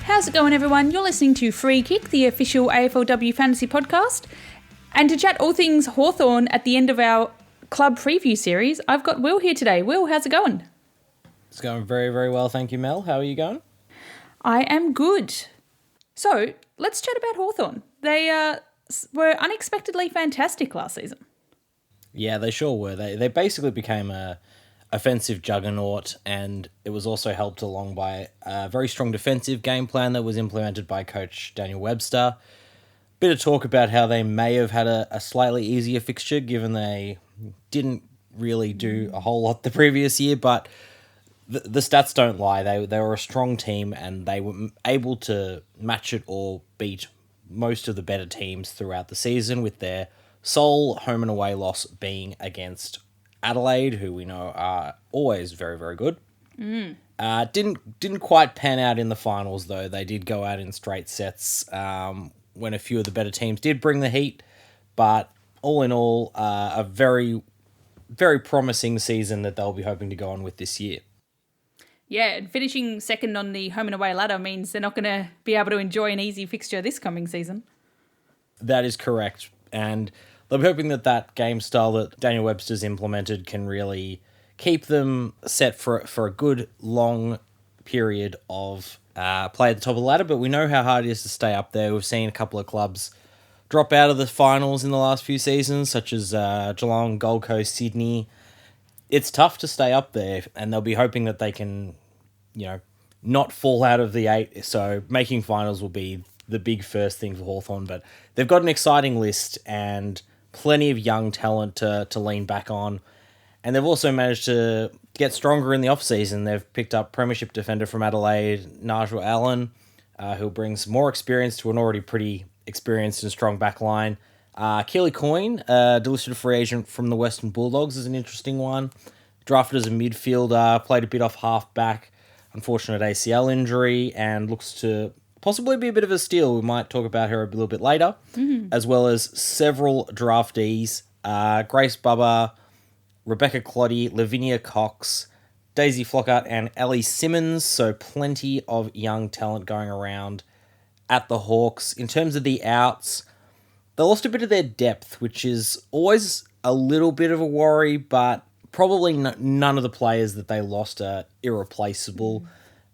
How's it going, everyone? You're listening to Free Kick, the official AFLW fantasy podcast. And to chat all things Hawthorn at the end of our club preview series, I've got Will here today. Will, how's it going? It's going very, very well, thank you, Mel. How are you going? I am good. So, let's chat about Hawthorn. They were unexpectedly fantastic last season. Yeah, they sure were. They basically became a offensive juggernaut, and it was also helped along by a very strong defensive game plan that was implemented by coach Daniel Webster. Bit of talk about how they may have had a slightly easier fixture given they didn't really do a whole lot the previous year, but the stats don't lie. They were a strong team, and they were able to match it or beat most of the better teams throughout the season, with their sole home and away loss being against Adelaide, who we know are always very, very good. Didn't quite pan out in the finals, though. They did go out in straight sets when a few of the better teams did bring the heat. But all in all, a very, very promising season that they'll be hoping to go on with this year. Yeah, and finishing second on the home and away ladder means they're not going to be able to enjoy an easy fixture this coming season. That is correct. And they'll be hoping that game style that Daniel Webster's implemented can really keep them set for a good, long period of play at the top of the ladder. But we know how hard it is to stay up there. We've seen a couple of clubs drop out of the finals in the last few seasons, such as Geelong, Gold Coast, Sydney. It's tough to stay up there, and they'll be hoping that they can, not fall out of the 8. So making finals will be the big first thing for Hawthorn. But they've got an exciting list and plenty of young talent to lean back on. And they've also managed to get stronger in the off-season. They've picked up premiership defender from Adelaide, Nigel Allen, who brings more experience to an already pretty experienced and strong back line. Keely Coyne, delisted free agent from the Western Bulldogs, is an interesting one. Drafted as a midfielder, played a bit off half-back, unfortunate ACL injury, and looks to possibly be a bit of a steal. We might talk about her a little bit later, as well as several draftees. Grace Bubba, Rebecca Cloddy, Lavinia Cox, Daisy Flockhart, and Ellie Simmons. So plenty of young talent going around at the Hawks. In terms of the outs, they lost a bit of their depth, which is always a little bit of a worry, but probably none of the players that they lost are irreplaceable.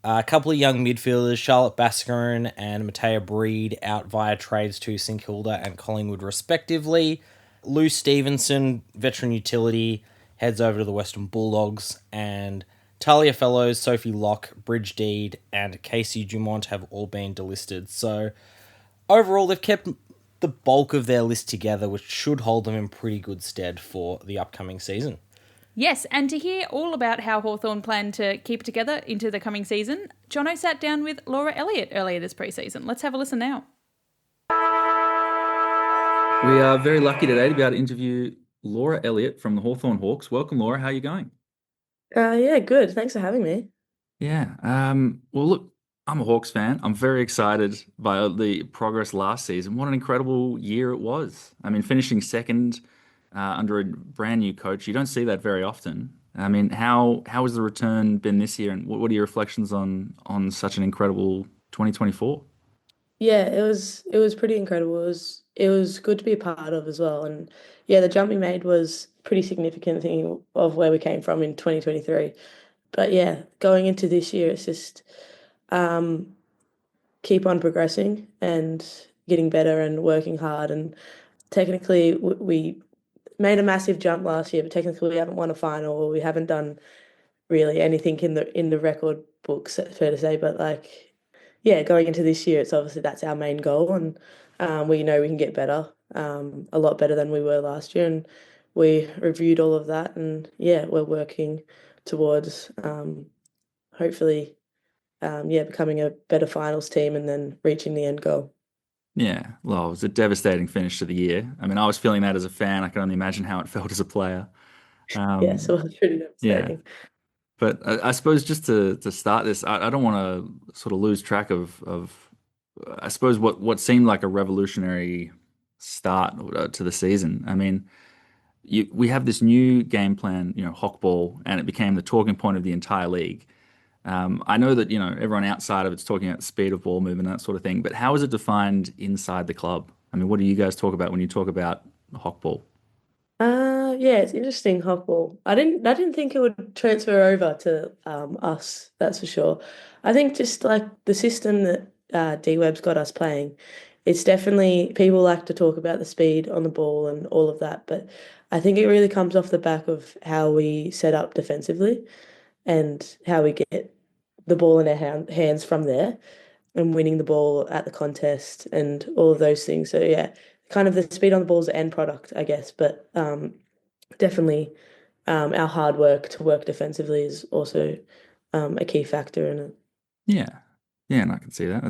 A couple of young midfielders, Charlotte Bascarin and Matea Breed, out via trades to St Kilda and Collingwood respectively. Lou Stevenson, veteran utility, heads over to the Western Bulldogs, and Talia Fellows, Sophie Locke, Bridge Deed, and Casey Dumont have all been delisted. So overall, they've kept the bulk of their list together, which should hold them in pretty good stead for the upcoming season. Yes, and to hear all about how Hawthorn plan to keep it together into the coming season, Jono sat down with Laura Elliott earlier this pre-season. Let's have a listen now. We are very lucky today to be able to interview Laura Elliott from the Hawthorn Hawks. Welcome, Laura. How are you going? Yeah, good. Thanks for having me. Yeah. Well, look, I'm a Hawks fan. I'm very excited by the progress last season. What an incredible year it was. I mean, finishing second under a brand new coach, you don't see that very often. I mean, how has the return been this year, and what are your reflections on such an incredible 2024? Yeah, it was pretty incredible. It was good to be a part of as well. And yeah, the jump we made was pretty significant thing of where we came from in 2023. But yeah, going into this year, it's just keep on progressing and getting better and working hard. And technically, we made a massive jump last year, but technically we haven't won a final, or we haven't done really anything in the record books, fair to say. But yeah, going into this year, it's obviously that's our main goal, and we know we can get better, a lot better than we were last year, and we reviewed all of that, and yeah, we're working towards hopefully becoming a better finals team and then reaching the end goal. Yeah, well, it was a devastating finish to the year. I mean, I was feeling that as a fan. I can only imagine how it felt as a player. Yes, it was pretty devastating. Yeah. But I suppose just to start this, I don't want to sort of lose track of I suppose what seemed like a revolutionary start to the season. I mean, we have this new game plan, Hokball, and it became the talking point of the entire league. I know that, everyone outside of it's talking about the speed of ball movement, that sort of thing, but how is it defined inside the club? I mean, what do you guys talk about when you talk about Hokball? Yeah, it's interesting, Hawthorn. I didn't think it would transfer over to us, that's for sure. I think just like the system that D-Web's got us playing, it's definitely people like to talk about the speed on the ball and all of that, but I think it really comes off the back of how we set up defensively and how we get the ball in our hands from there and winning the ball at the contest and all of those things. So yeah, kind of the speed on the ball is the end product, I guess, but definitely our hard work to work defensively is also a key factor in it. Yeah, yeah, and I can see that.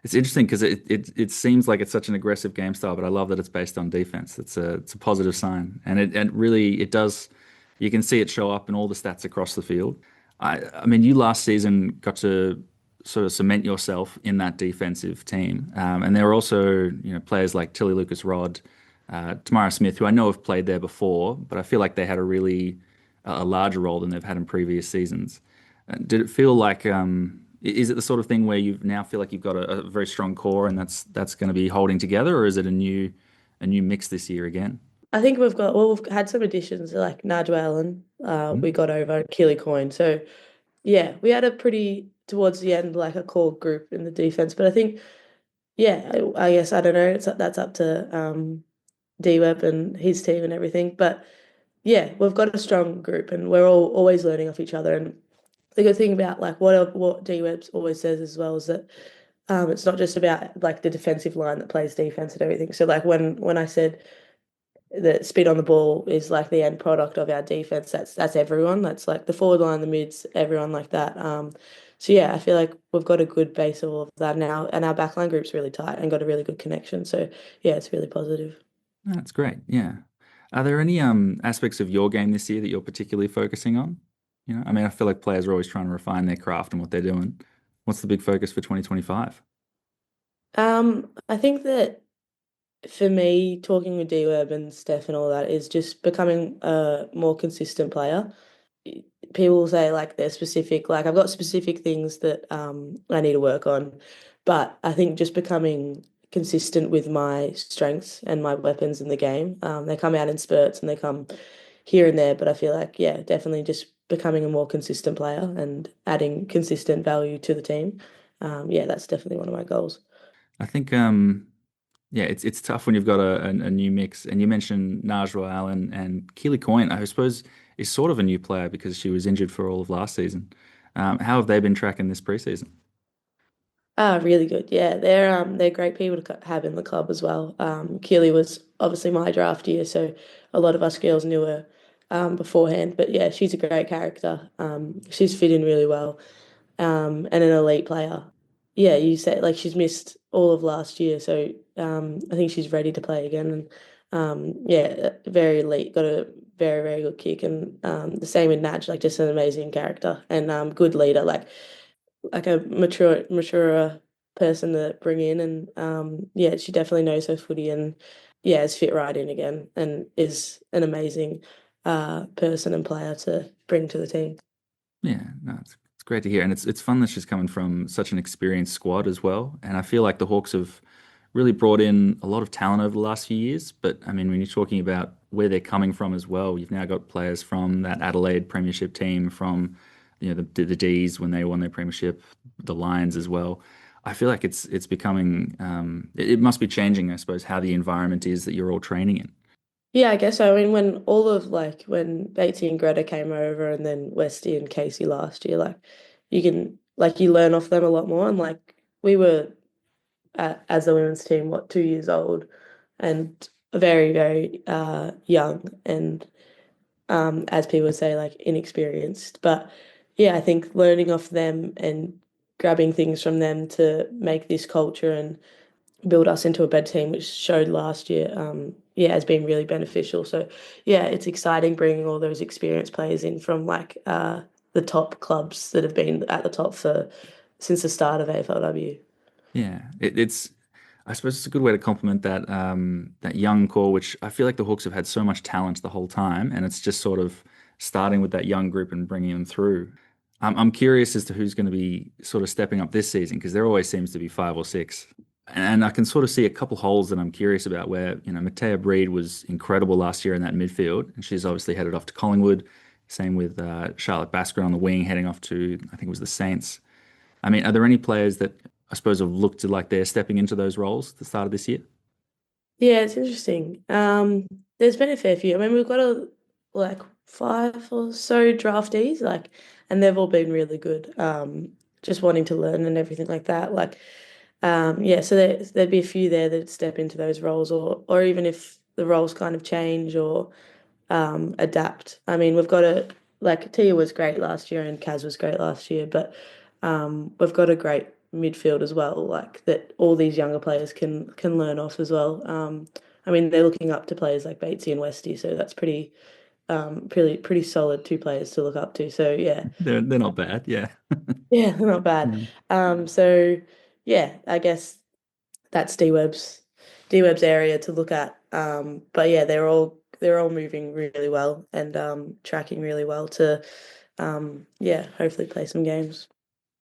It's interesting because it seems like it's such an aggressive game style, but I love that it's based on defense. It's a positive sign, and it really it does. You can see it show up in all the stats across the field. I mean, you last season got to sort of cement yourself in that defensive team, and there were also players like Tilly Lucas Rod, Tamara Smith, who I know have played there before, but I feel like they had a larger role than they've had in previous seasons. Did it feel like is it the sort of thing where you now feel like you've got a very strong core and that's going to be holding together, or is it a new mix this year again? I think we've had some additions like Najwa Allen, we Mm. got over and Keely Coyne. So yeah, we had a pretty towards the end like a core group in the defense. But I think yeah, I guess I don't know. That's up to D-Web and his team and everything. But yeah, we've got a strong group and we're all always learning off each other. And the good thing about like what D-Webs always says as well is that it's not just about like the defensive line that plays defense and everything. So like when I said that speed on the ball is like the end product of our defense, that's everyone. That's like the forward line, the mids, everyone like that. So yeah, I feel like we've got a good base of all of that now, and our backline group's really tight and got a really good connection. So yeah, it's really positive. That's great. Yeah. Are there any aspects of your game this year that you're particularly focusing on? I mean, I feel like players are always trying to refine their craft and what they're doing. What's the big focus for 2025? I think that for me, talking with D-Web and Steph and all that is just becoming a more consistent player. People say like they're specific, like I've got specific things that I need to work on, but I think just becoming consistent with my strengths and my weapons in the game. They come out in spurts and they come here and there, but I feel like yeah, definitely just becoming a more consistent player and adding consistent value to the team. Yeah, that's definitely one of my goals. I think yeah, it's tough when you've got a new mix. And you mentioned Najwa Allen and Keely Coyne, I suppose, is sort of a new player because she was injured for all of last season. How have they been tracking this preseason? Ah, really good. Yeah, they're great people to have in the club as well. Keely was obviously my draft year, so a lot of us girls knew her beforehand. But yeah, she's a great character. She's fit in really well, and an elite player. Yeah, you said like she's missed all of last year, so I think she's ready to play again. And yeah, very elite. Got a very very good kick, and the same with Naj, like just an amazing character and good leader. Like a mature person to bring in and yeah, she definitely knows her footy and yeah, is fit right in again and is an amazing person and player to bring to the team. Yeah, no, it's great to hear, and it's fun that she's coming from such an experienced squad as well. And I feel like the Hawks have really brought in a lot of talent over the last few years. But I mean, when you're talking about where they're coming from as well, you've now got players from that Adelaide Premiership team, from the D's when they won their Premiership, the Lions as well. I feel like it's becoming it must be changing, I suppose, how the environment is that you're all training in. Yeah, I guess so. I mean, when all of like when Batesy and Greta came over and then Westy and Casey last year, like you can like you learn off them a lot more and like we were as a women's team, what, 2 years old and very, very young and as people would say, like inexperienced. But yeah, I think learning off them and grabbing things from them to make this culture and build us into a better team, which showed last year, yeah, has been really beneficial. So yeah, it's exciting bringing all those experienced players in from like the top clubs that have been at the top for since the start of AFLW. Yeah, it's. I suppose it's a good way to complement that young core, which I feel like the Hawks have had so much talent the whole time, and it's just sort of starting with that young group and bringing them through. I'm curious as to who's going to be sort of stepping up this season because there always seems to be five or six, and I can sort of see a couple holes that I'm curious about. Where Matea Breed was incredible last year in that midfield, and she's obviously headed off to Collingwood. Same with Charlotte Basker on the wing, heading off to I think it was the Saints. I mean, are there any players that I suppose have looked like they're stepping into those roles at the start of this year? Yeah, it's interesting. There's been a fair few. I mean, we've got like five or so draftees, like, and they've all been really good. Just wanting to learn and everything like that. Like, yeah, so there'd be a few there that step into those roles, or even if the roles kind of change or adapt. I mean, we've got a like Tia was great last year and Kaz was great last year, but we've got a great midfield as well, like that all these younger players can learn off as well. I mean, they're looking up to players like Batesy and Westy, so that's pretty solid two players to look up to. So yeah, They're not bad, yeah. yeah, not bad. Yeah. So yeah, I guess that's D-Web's area to look at. But yeah, they're all moving really well and tracking really well to yeah, hopefully play some games.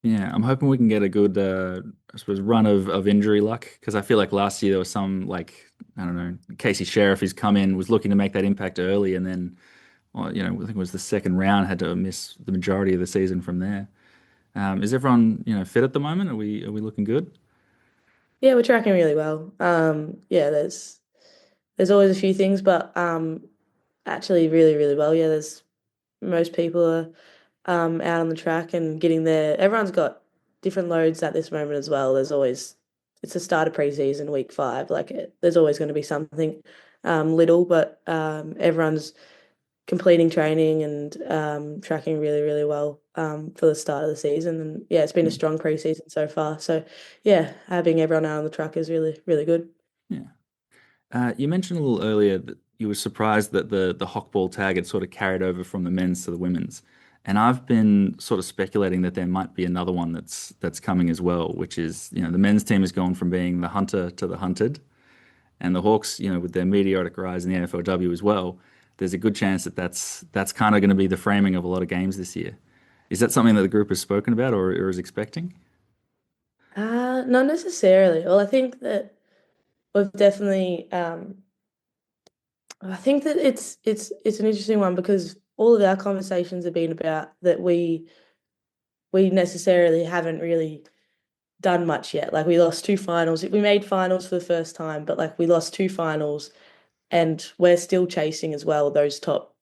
Yeah, I'm hoping we can get a good, I suppose, run of injury luck because I feel like last year there was some like I don't know, Casey Sheriff who's come in was looking to make that impact early, and then, well, I think it was the second round had to miss the majority of the season from there. Is everyone fit at the moment? Are we looking good? Yeah, we're tracking really well. Yeah, there's always a few things, but actually really, really well. Yeah, there's most people are out on the track and getting there. Everyone's got different loads at this moment as well. It's the start of preseason, week 5. Like there's always going to be something little, but everyone's completing training and tracking really, really well for the start of the season. And yeah, it's been a strong preseason so far. So yeah, having everyone out on the track is really, really good. Yeah. You mentioned a little earlier that you were surprised that the Hokball tag had sort of carried over from the men's to the women's. And I've been sort of speculating that there might be another one that's coming as well, which is, the men's team has gone from being the hunter to the hunted. And the Hawks, with their meteoric rise in the AFLW as well, there's a good chance that that's kind of going to be the framing of a lot of games this year. Is that something that the group has spoken about or is expecting? Not necessarily. Well, I think that we've definitely I think that it's an interesting one because all of our conversations have been about that we necessarily haven't really done much yet. Like we lost two finals. We made finals for the first time, but like we lost two finals and we're still chasing as well those top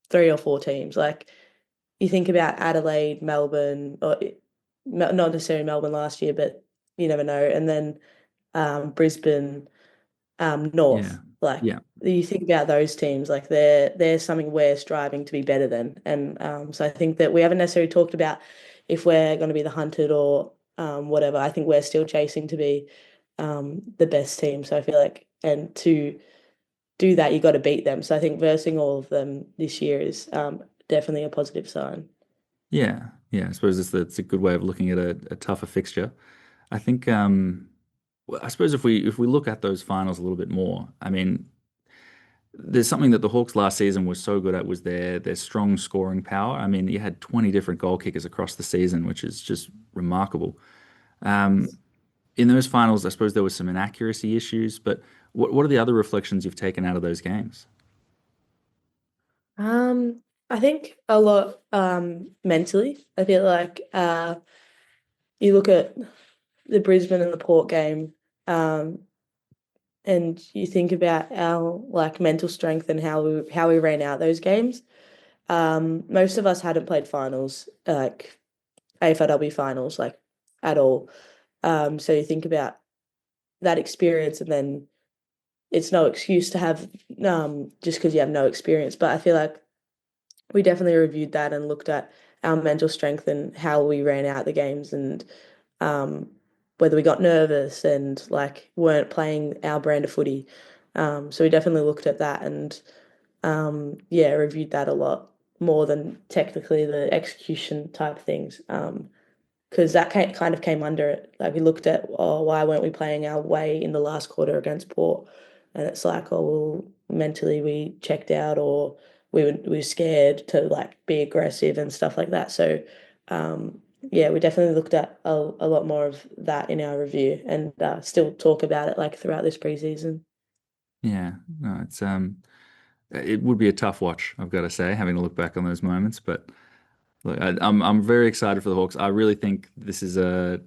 3 or 4 teams. Like you think about Adelaide, Melbourne, or not necessarily Melbourne last year, but you never know. And then Brisbane, Yeah. North. Like Yeah. you think about those teams, like they're something we're striving to be better than. And so I think that we haven't necessarily talked about if we're going to be the hunted or whatever. I think we're still chasing to be the best team. So I feel like, and to do that, you got to beat them. So I think versing all of them this year is definitely a positive sign. Yeah. Yeah. I suppose it's a good way of looking at a tougher fixture. I think well, I suppose if we look at those finals a little bit more, I mean, there's something that the Hawks last season was so good at was their strong scoring power. I mean, you had 20 different goal kickers across the season, which is just remarkable. Um, in those finals, I suppose there was some inaccuracy issues, but what are the other reflections you've taken out of those games? I think a lot mentally. I feel like you look at the Brisbane and the Port game, um, and you think about our like mental strength and how we ran out those games. Most of us hadn't played finals, like AFLW finals, like at all. So you think about that experience, and then it's no excuse to have just because you have no experience. But I feel like we definitely reviewed that and looked at our mental strength and how we ran out the games and um, whether we got nervous and like weren't playing our brand of footy. So we definitely looked at that and yeah, reviewed that a lot more than technically the execution type things. because that kind of came under it. Like we looked at, oh, why weren't we playing our way in the last quarter against Port? And it's like, oh, well, mentally we checked out, or we were scared to like be aggressive and stuff like that. So, yeah, we definitely looked at a lot more of that in our review, and still talk about it like throughout this preseason. Yeah, no, it would be a tough watch, I've got to say, having to look back on those moments. But look, I'm very excited for the Hawks. I really think it's a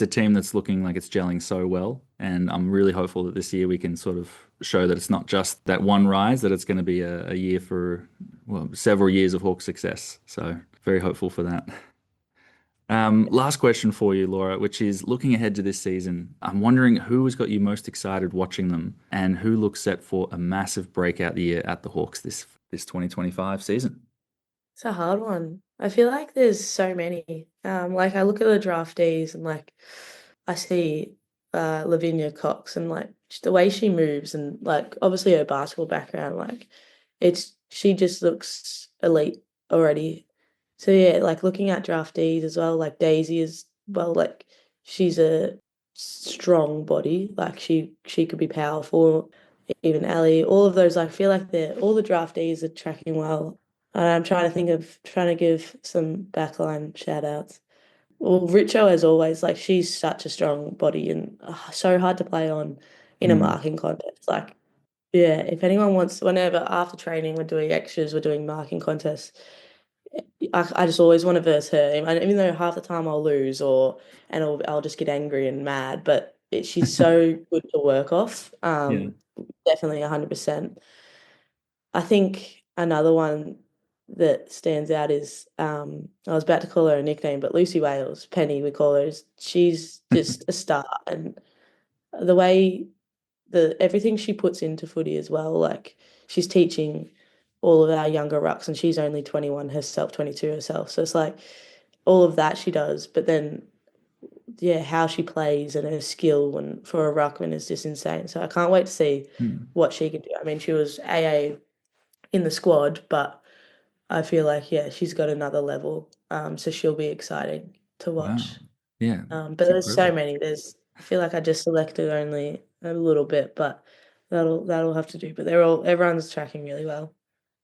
team that's looking like it's gelling so well, and I'm really hopeful that this year we can sort of show that it's not just that one rise, that it's going to be a year for, well, several years of Hawks success. So very hopeful for that. Last question for you, Laura, which is looking ahead to this season. I'm wondering who has got you most excited watching them, and who looks set for a massive breakout year at the Hawks this 2025 season. It's a hard one. I feel like there's so many. Like I look at the draftees and like I see Lavinia Cox, and like just the way she moves, and like obviously her basketball background, like she just looks elite already. So yeah, like looking at draftees as well, like Daisy is, well, like she's a strong body, like she could be powerful. Even Ellie, all of those, I feel like all the draftees are tracking well. And I'm trying to give some backline shout outs. Well, Richo, as always, like she's such a strong body, and so hard to play on in a Mm. marking contest. Like, yeah, if anyone wants, whenever after training we're doing extras, we're doing marking contests, I just always want to verse her. And even though half the time I'll lose, and I'll just get angry and mad, but she's so good to work off. Yeah. Definitely 100%. I think another one that stands out is I was about to call her a nickname, but Lucy Wales, Penny, we call her. She's just a star, and the way everything she puts into footy as well, like she's teaching all of our younger rucks, and she's only 21 herself, 22 herself. So it's like all of that she does, but then yeah, how she plays and her skill and for a ruckman is just insane. So I can't wait to see Mm. what she can do. I mean, she was AA in the squad, but I feel like yeah, she's got another level. So she'll be exciting to Wow. watch. Yeah, But it's there's so incredible. many. I feel like I just selected only a little bit, but that'll have to do. But everyone's tracking really well.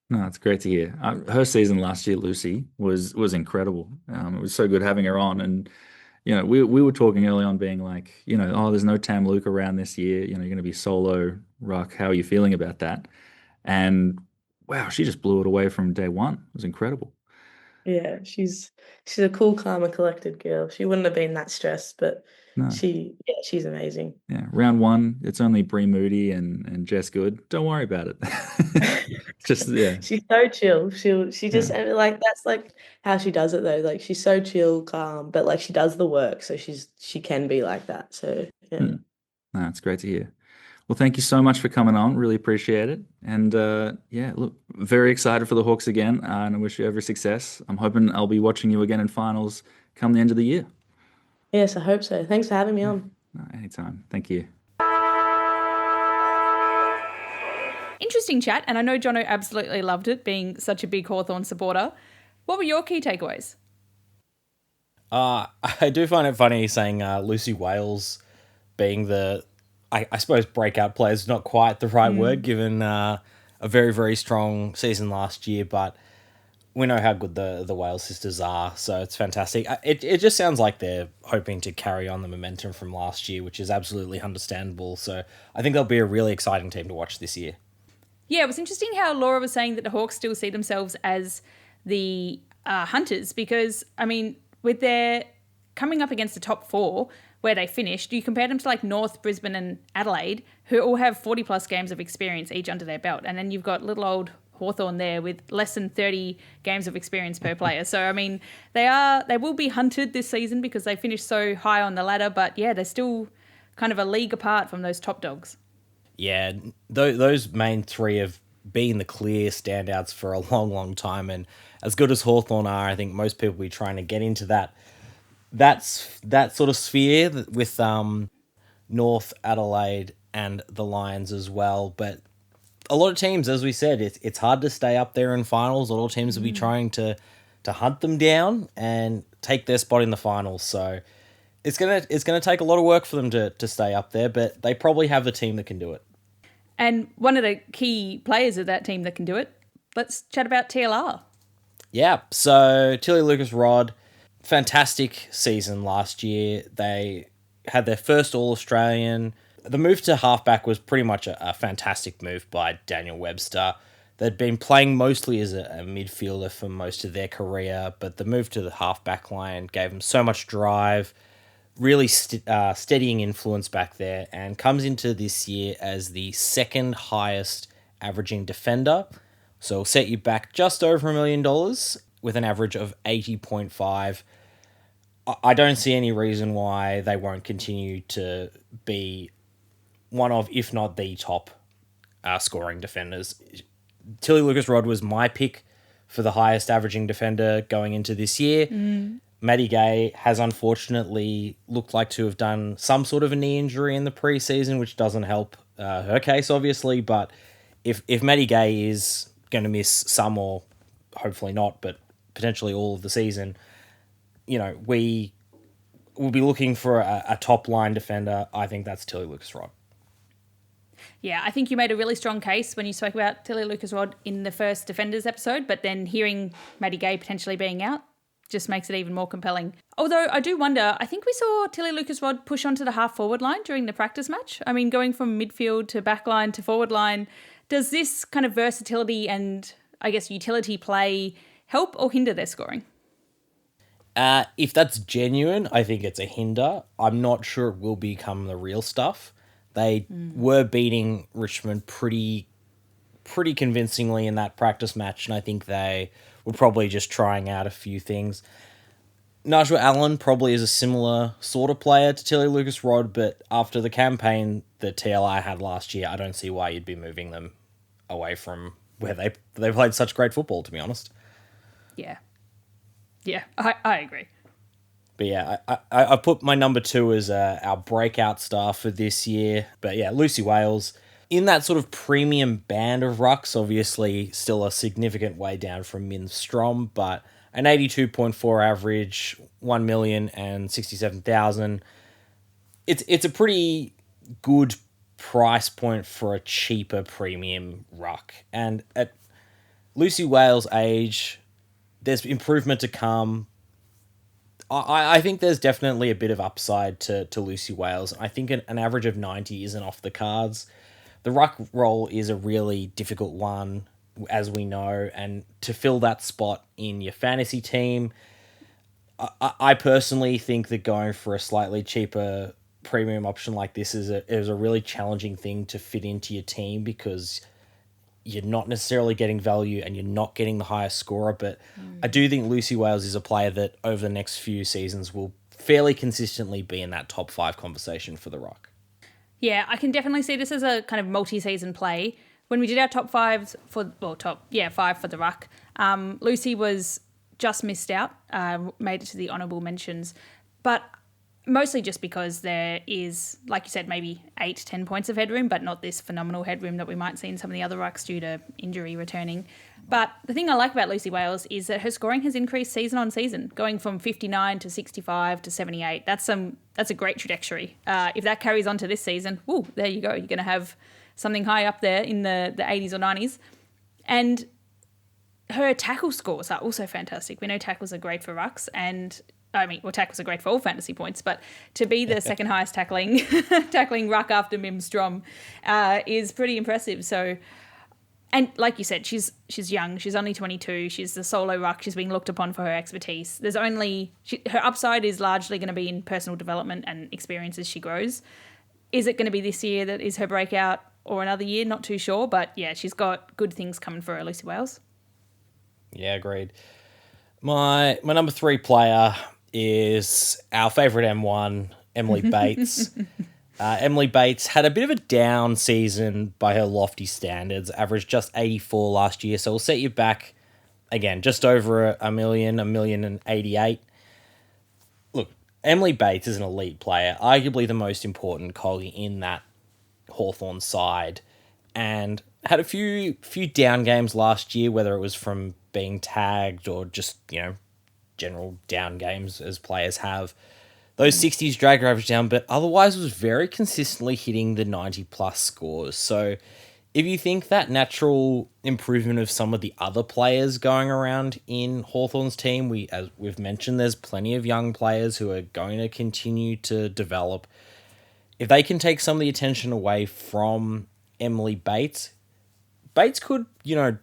No, it's great to hear. Her season last year, Lucy, was incredible. It was so good having her on, and we were talking early on, being like, oh, there's no Tam Luke around this year. You're going to be solo ruck. How are you feeling about that? And wow, she just blew it away from day one. It was incredible. Yeah, she's a cool, calm, and collected girl. She wouldn't have been that stressed, but No, she's amazing. yeah. Round one, it's only Bree Moody and Jess Good. Don't worry about it. Just yeah, She's so chill. She just, yeah. and like that's like how she does it though. Like she's so chill, calm, but like she does the work, so she can be like that. So yeah. Mm. No, it's great to hear. Well, thank you so much for coming on. Really appreciate it. And yeah, look, very excited for the Hawks again, and I wish you every success. I'm hoping I'll be watching you again in finals come the end of the year. Yes, I hope so. Thanks for having me Yeah, on. no, anytime. Thank you. Interesting chat, and I know Jono absolutely loved it, being such a big Hawthorn supporter. What were your key takeaways? I do find it funny saying Lucy Wales being I suppose breakout player is not quite the right word, given a very, very strong season last year, but we know how good the Wales sisters are, so it's fantastic. It just sounds like they're hoping to carry on the momentum from last year, which is absolutely understandable. So I think they'll be a really exciting team to watch this year. Yeah, it was interesting how Laura was saying that the Hawks still see themselves as the hunters, because, I mean, with their coming up against the top four where they finished, you compare them to like North, Brisbane and Adelaide, who all have 40 plus games of experience each under their belt. And then you've got little old Hawthorn there with less than 30 games of experience per player. So, I mean, they will be hunted this season because they finished so high on the ladder, but yeah, they're still kind of a league apart from those top dogs. Yeah, those main three have been the clear standouts for a long, long time, and as good as Hawthorn are, I think most people will be trying to get into that sort of sphere with North, Adelaide, and the Lions as well. But a lot of teams, as we said, it's hard to stay up there in finals. A lot of teams will be trying to hunt them down, and take their spot in the finals. So it's gonna take a lot of work for them to stay up there, but they probably have the team that can do it. And one of the key players of that team that can do it, let's chat about TLR. Yeah, so Tilly Lucas Rod, fantastic season last year. They had their first All-Australian. The move to halfback was pretty much a fantastic move by Daniel Webster. They'd been playing mostly as a midfielder for most of their career, but the move to the halfback line gave them so much drive, really steadying influence back there, and comes into this year as the second highest averaging defender. So it'll set you back just over $1 million with an average of 80.5. I don't see any reason why they won't continue to be one of, if not the top scoring defenders. Tilly Lucas Rod was my pick for the highest averaging defender going into this year. Maddie Gay has unfortunately looked like to have done some sort of a knee injury in the preseason, which doesn't help her case, obviously. But if Maddie Gay is going to miss some, or hopefully not, but potentially all of the season, we will be looking for a top line defender. I think that's Tilly Lucas Rod. Yeah, I think you made a really strong case when you spoke about Tilly Lucas Rod in the first Defenders episode, but then hearing Maddie Gay potentially being out just makes it even more compelling. Although I do wonder, I think we saw Tilly Lucas Rod push onto the half-forward line during the practice match. I mean, going from midfield to back line to forward line, does this kind of versatility and, I guess, utility play help or hinder their scoring? If that's genuine, I think it's a hinder. I'm not sure it will become the real stuff. They were beating Richmond pretty convincingly in that practice match, and I think they were probably just trying out a few things. Najwa Allen probably is a similar sort of player to Tilly Lucas Rod, but after the campaign that TLI had last year, I don't see why you'd be moving them away from where they played such great football, to be honest. Yeah, I agree. But yeah, I put my number 2 as our breakout star for this year. But yeah, Lucy Wales, in that sort of premium band of rucks, obviously still a significant way down from Min Strom, but an 82.4 average, 1,067,000. It's a pretty good price point for a cheaper premium ruck. And at Lucy Wales' age, there's improvement to come. I think there's definitely a bit of upside to Lucy Wales. I think an average of 90 isn't off the cards. The ruck role is a really difficult one, as we know, and to fill that spot in your fantasy team, I personally think that going for a slightly cheaper premium option like this is a really challenging thing to fit into your team, because you're not necessarily getting value and you're not getting the highest scorer. But I do think Lucy Wales is a player that over the next few seasons will fairly consistently be in that top 5 conversation for the ruck. Yeah, I can definitely see this as a kind of multi-season play. When we did our top 5 for the ruck, Lucy was just missed out, made it to the honourable mentions, but mostly just because there is, like you said, maybe 8-10 points of headroom, but not this phenomenal headroom that we might see in some of the other rucks due to injury returning. But the thing I like about Lucy Wales is that her scoring has increased season on season, going from 59 to 65 to 78. That's a great trajectory. If that carries on to this season, there you go. You're going to have something high up there in the 80s or 90s. And her tackle scores are also fantastic. We know tackles are great for rucks, and tackles are great for all fantasy points, but to be the second highest tackling ruck after Mim Strom is pretty impressive. So, and like you said, she's young. She's only 22. She's the solo ruck. She's being looked upon for her expertise. Her upside is largely going to be in personal development and experience as she grows. Is it going to be this year that is her breakout, or another year? Not too sure, but yeah, she's got good things coming for her, Lucy Wales. Yeah, agreed. My number 3 player is our favourite M1, Emily Bates. Emily Bates had a bit of a down season by her lofty standards, averaged just 84 last year, so we'll set you back, again, just over a million, 1,088,000. Look, Emily Bates is an elite player, arguably the most important cog in that Hawthorn side, and had a few down games last year, whether it was from being tagged or just, general down games as players have. Those 60s dragged her average down, but otherwise was very consistently hitting the 90-plus scores. So if you think that natural improvement of some of the other players going around in Hawthorn's team, as we've mentioned, there's plenty of young players who are going to continue to develop. If they can take some of the attention away from Emily Bates could,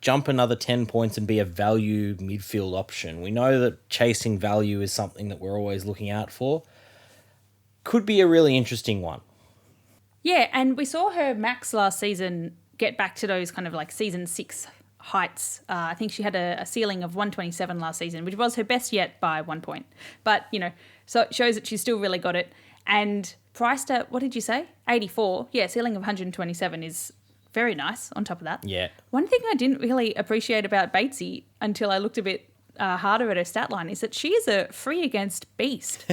jump another 10 points and be a value midfield option. We know that chasing value is something that we're always looking out for. Could be a really interesting one. Yeah, and we saw her max last season get back to those kind of like season 6 heights. I think she had a ceiling of 127 last season, which was her best yet by 1 point. But, so it shows that she's still really got it. And priced at, what did you say? 84. Yeah, ceiling of 127 is very nice on top of that. Yeah. One thing I didn't really appreciate about Batesy until I looked a bit harder at her stat line is that she is a free against beast.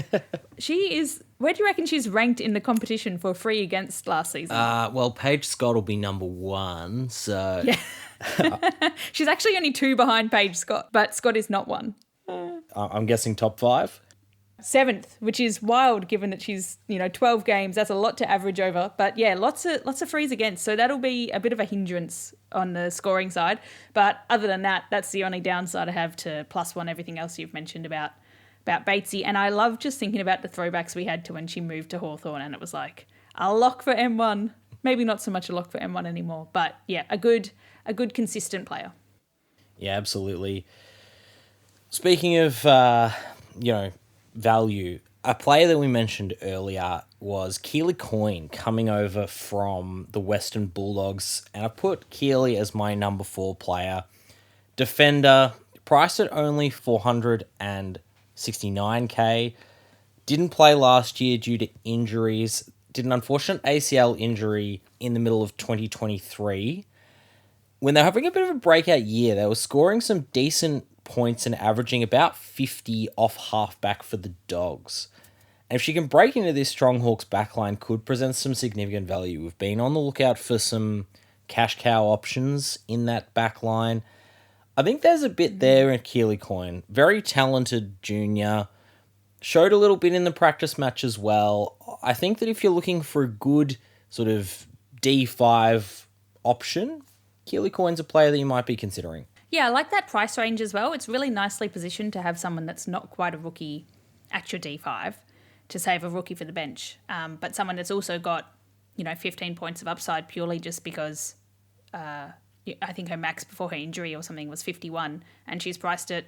She is... Where do you reckon she's ranked in the competition for free against last season? Well, Paige Scott will be number 1, so... Yeah. She's actually only 2 behind Paige Scott, but Scott is not 1. I'm guessing top 5? 7th, which is wild given that she's, 12 games. That's a lot to average over. But yeah, lots of frees against. So that'll be a bit of a hindrance on the scoring side. But other than that, that's the only downside I have to +1 everything else you've mentioned about Batesy. And I love just thinking about the throwbacks we had to when she moved to Hawthorn, and it was like a lock for M1. Maybe not so much a lock for M1 anymore, but yeah, a good consistent player. Yeah, absolutely. Speaking of, value, a player that we mentioned earlier was Keely Coyne coming over from the Western Bulldogs, and I put Keely as my number 4 player. Defender, priced at only 469k. Didn't play last year due to injuries. Did an unfortunate ACL injury in the middle of 2023. When they were having a bit of a breakout year, they were scoring some decent points and averaging about 50 off halfback for the Dogs. And if she can break into this strong Hawks backline, could present some significant value. We've been on the lookout for some cash cow options in that backline. I think there's a bit there in Keely Coyne. Very talented junior. Showed a little bit in the practice match as well. I think that if you're looking for a good sort of D5 option, Keely Coyne's a player that you might be considering. Yeah, I like that price range as well. It's really nicely positioned to have someone that's not quite a rookie at your D5 to save a rookie for the bench, but someone that's also got, 15 points of upside purely just because I think her max before her injury or something was 51, and she's priced at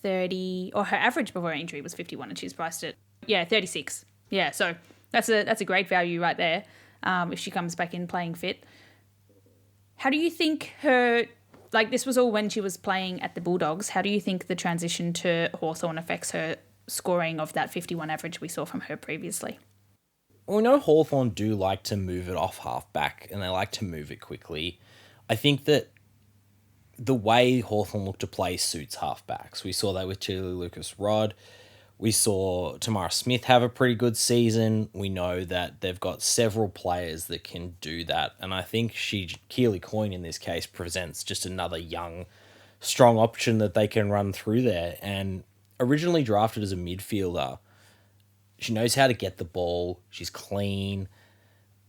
30, or her average before her injury was 51, and she's priced at 36. Yeah, so that's a great value right there if she comes back in playing fit. How do you think her... Like, this was all when she was playing at the Bulldogs. How do you think the transition to Hawthorn affects her scoring of that 51 average we saw from her previously? Well, we know Hawthorn do like to move it off halfback, and they like to move it quickly. I think that the way Hawthorn look to play suits halfbacks. We saw that with Chile Lucas-Rod. We saw Tamara Smith have a pretty good season. We know that they've got several players that can do that. And I think Keely Coyne in this case presents just another young, strong option that they can run through there. And originally drafted as a midfielder, she knows how to get the ball. She's clean.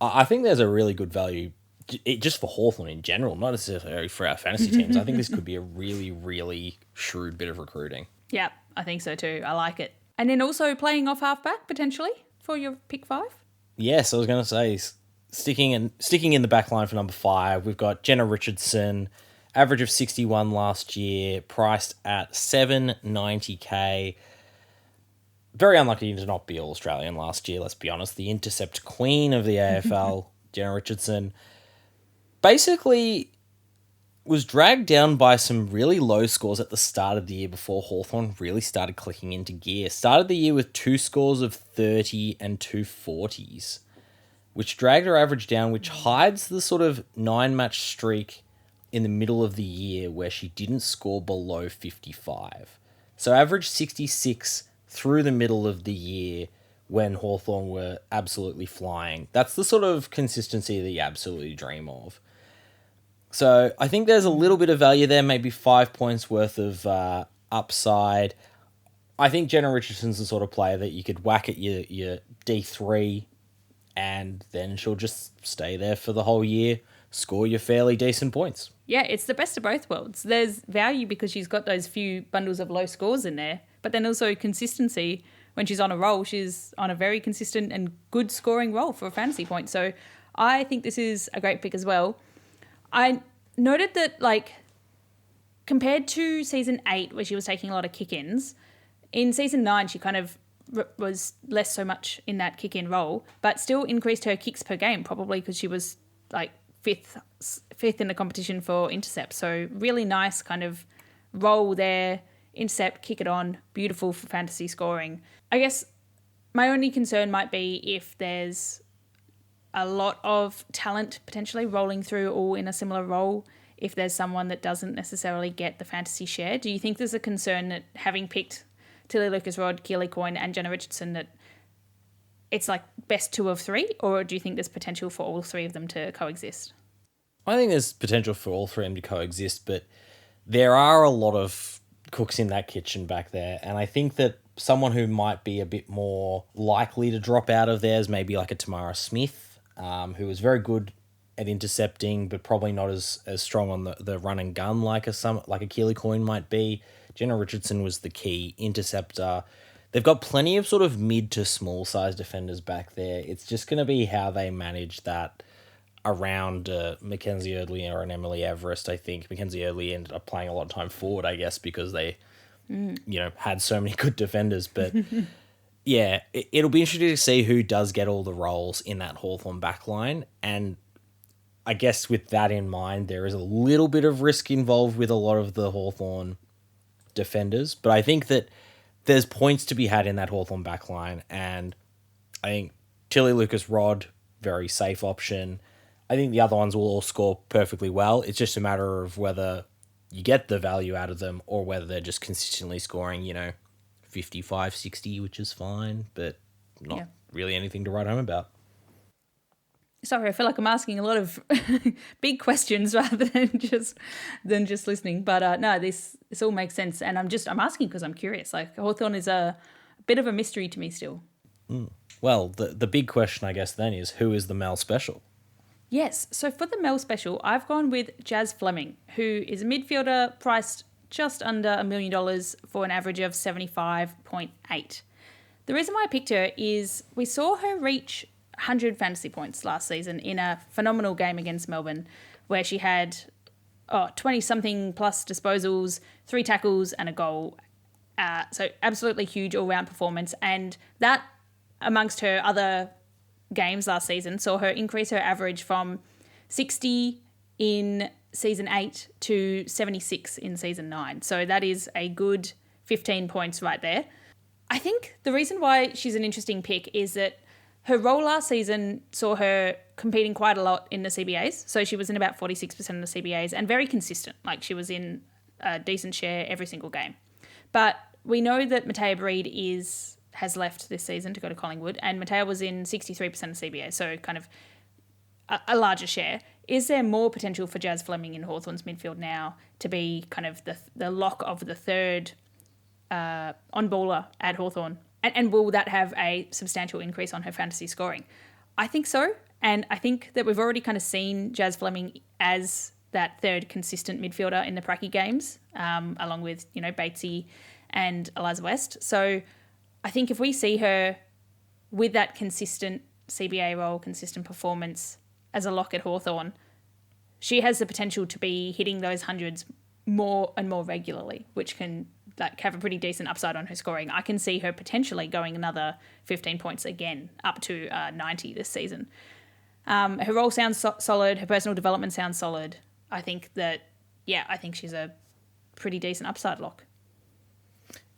I think there's a really good value just for Hawthorn in general, not necessarily for our fantasy teams. I think this could be a really, really shrewd bit of recruiting. Yeah, I think so too. I like it. And then also playing off halfback potentially for your pick 5. Yes, I was going to say sticking in the back line for number 5. We've got Jenna Richardson, average of 61 last year, priced at 790k. Very unlucky to not be All Australian last year. Let's be honest, the intercept queen of the AFL, Jenna Richardson, basically was dragged down by some really low scores at the start of the year before Hawthorn really started clicking into gear. Started the year with 2 scores of 30 and 2 40s, which dragged her average down, which hides the sort of 9-match streak in the middle of the year where she didn't score below 55. So average 66 through the middle of the year when Hawthorn were absolutely flying. That's the sort of consistency that you absolutely dream of. So I think there's a little bit of value there, maybe 5 points worth of upside. I think Jenna Richardson's the sort of player that you could whack at your D3 and then she'll just stay there for the whole year, score your fairly decent points. Yeah, it's the best of both worlds. There's value because she's got those few bundles of low scores in there, but then also consistency. When she's on a roll, she's on a very consistent and good scoring roll for a fantasy point. So I think this is a great pick as well. I noted that, like, compared to season 8, where she was taking a lot of kick-ins, in season 9, she kind of was less so much in that kick-in role, but still increased her kicks per game, probably because she was like fifth in the competition for intercept. So really nice kind of role there, intercept, kick it on, beautiful for fantasy scoring. I guess my only concern might be if there's a lot of talent potentially rolling through all in a similar role, if there's someone that doesn't necessarily get the fantasy share. Do you think there's a concern that having picked Tilly Lucas-Rod, Keely Coyne and Jenna Richardson that it's like best 2 of 3, or do you think there's potential for all 3 of them to coexist? I think there's potential for all 3 of them to coexist, but there are a lot of cooks in that kitchen back there, and I think that someone who might be a bit more likely to drop out of there is maybe like a Tamara Smith, who was very good at intercepting, but probably not as strong on the run and gun like a Keely Coyne might be. Jenna Richardson was the key interceptor. They've got plenty of sort of mid to small size defenders back there. It's just going to be how they manage that around Mackenzie Eardley or an Emily Everest, I think. Mackenzie Eardley ended up playing a lot of time forward, I guess, because they had so many good defenders. But yeah, it'll be interesting to see who does get all the roles in that Hawthorn backline. And I guess with that in mind, there is a little bit of risk involved with a lot of the Hawthorn defenders. But I think that there's points to be had in that Hawthorn backline. And I think Tilly Lucas-Rod, very safe option. I think the other ones will all score perfectly well. It's just a matter of whether you get the value out of them or whether they're just consistently scoring, 55, 60, which is fine, but not really anything to write home about. Sorry, I feel like I'm asking a lot of big questions rather than just listening. But no, this all makes sense, and I'm asking because I'm curious. Like, Hawthorn is a bit of a mystery to me still. Well, the big question, I guess, then is who is the Mel special? Yes, so for the Mel special, I've gone with Jazz Fleming, who is a midfielder priced just under $1 million for an average of 75.8. The reason why I picked her is we saw her reach 100 fantasy points last season in a phenomenal game against Melbourne, where she had 20-something plus disposals, 3 tackles and a goal. So absolutely huge all-round performance. And that, amongst her other games last season, saw her increase her average from 60 in season 8 to 76 in season 9. So that is a good 15 points right there. I think the reason why she's an interesting pick is that her role last season saw her competing quite a lot in the CBAs. So she was in about 46% of the CBAs and very consistent. Like, she was in a decent share every single game. But we know that Matea Breed has left this season to go to Collingwood, and Matea was in 63% of CBAs, so kind of a larger share. Is there more potential for Jazz Fleming in Hawthorn's midfield now to be kind of the lock of the third on-baller at Hawthorn? And will that have a substantial increase on her fantasy scoring? I think so. And I think that we've already kind of seen Jazz Fleming as that third consistent midfielder in the Pracky games, along with, Batesy and Eliza West. So I think if we see her with that consistent CBA role, consistent performance as a lock at Hawthorn, she has the potential to be hitting those hundreds more and more regularly, which can have a pretty decent upside on her scoring. I can see her potentially going another 15 points again, up to 90 this season. Her role sounds solid. Her personal development sounds solid. I think she's a pretty decent upside lock.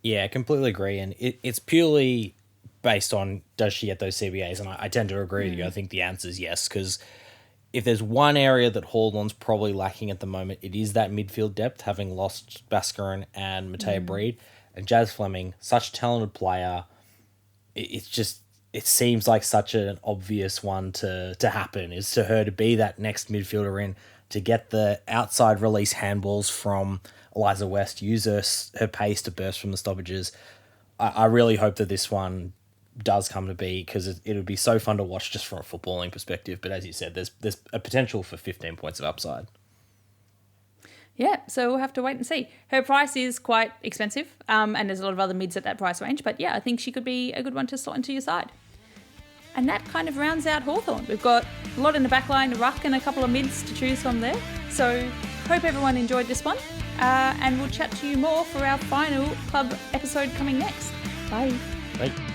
Yeah, I completely agree. And it's purely based on, does she get those CBAs? And I tend to agree with you. I think the answer is yes, because if there's one area that Hawthorn's probably lacking at the moment, it is that midfield depth, having lost Baskarin and Matea Breed. And Jazz Fleming, such a talented player, it seems like such an obvious one to happen, is to her to be that next midfielder in, to get the outside release handballs from Eliza West, use her pace to burst from the stoppages. I really hope that this one does come to be, because it would be so fun to watch just from a footballing perspective. But as you said, there's a potential for 15 points of upside. Yeah, so we'll have to wait and see. Her price is quite expensive, and there's a lot of other mids at that price range. But yeah, I think she could be a good one to slot into your side. And that kind of rounds out Hawthorn. We've got a lot in the back line, a ruck and a couple of mids to choose from there. So hope everyone enjoyed this one. And we'll chat to you more for our final club episode coming next. Bye. Bye.